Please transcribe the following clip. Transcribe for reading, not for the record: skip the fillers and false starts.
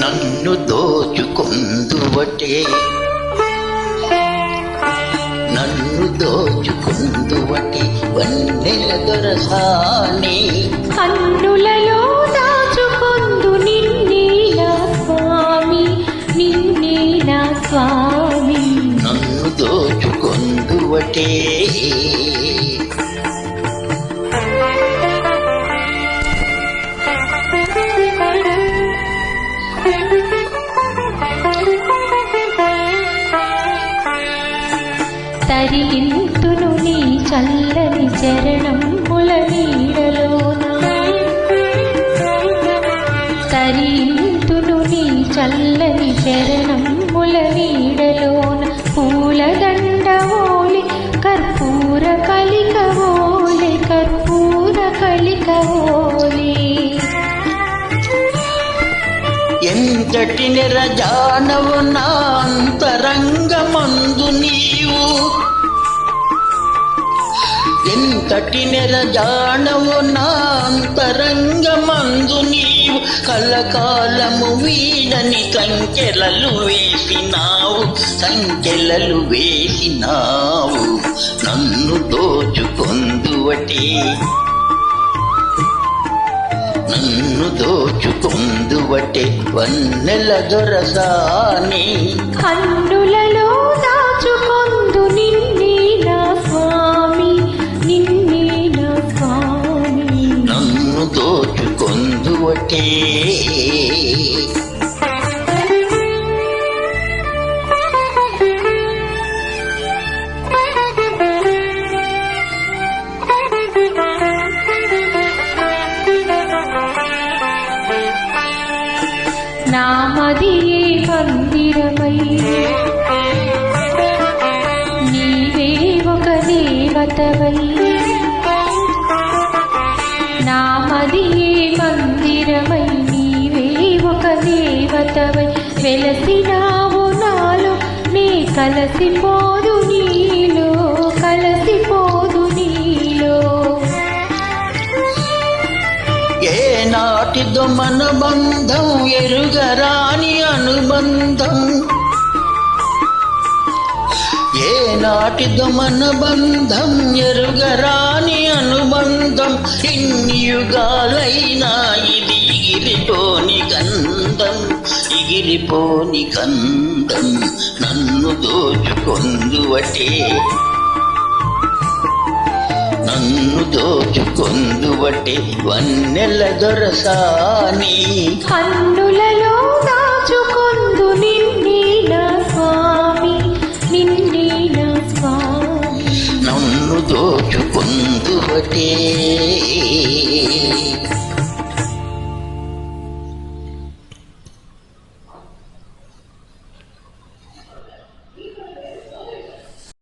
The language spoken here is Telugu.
నన్ను దోచుకొందువటే నన్ను దోచుకొందువటే వన్నెల దొరసాని కన్నులలో దాచుకొందు నిన్నే నా స్వామి నిన్నే నా స్వామి నన్ను దోచుకొందువటే తరింతును నీ చల్లని చరణముల నీడలోన తరింతును నీ చల్లని చరణముల నీడలోన పూలదండవోలి కర్పూర కలికవోలి కర్పూర కలికవోలి ఎంతటి నిరజానవు నా అంతరంగమందు నీవు ఎంతటి నిరజానవు నా అంతరంగమందు నీవు కలకాలము వీడని సంఖ్యలలు వేసినావు నన్ను దోచుకొందువటే నన్ను దోచుకొందువటే వన్నెల దొరసాని కన్నులలో దాచుకొందు నిన్నే నా స్వామి నిన్నే నా స్వామి నన్ను దోచుకొందువటే నామదియే మందిరమై నీవే ఒక దేవతవై నామదియే మందిరమై నీవే ఒక దేవతవై వెలసినావు నాలో నే కలసిపోదు నీలో కలసిపోదు నీలో ఏనాటిదో మన బంధం ఎరుగరాని అనుబంధం ఏనాటిదో మన బంధం ఎరుగరాని అనుబంధం ఇన్ని యుగాలైనా ఇది ఎగిరిపోని గంధం నన్ను దోచుకొందువటే నన్ను దోచుకొందువటే వన్నెల దొరసాని కన్నులలో దాచుకొందు నిన్నే నా స్వామి నిన్నే నా స్వామి నన్ను దోచుకొందువటే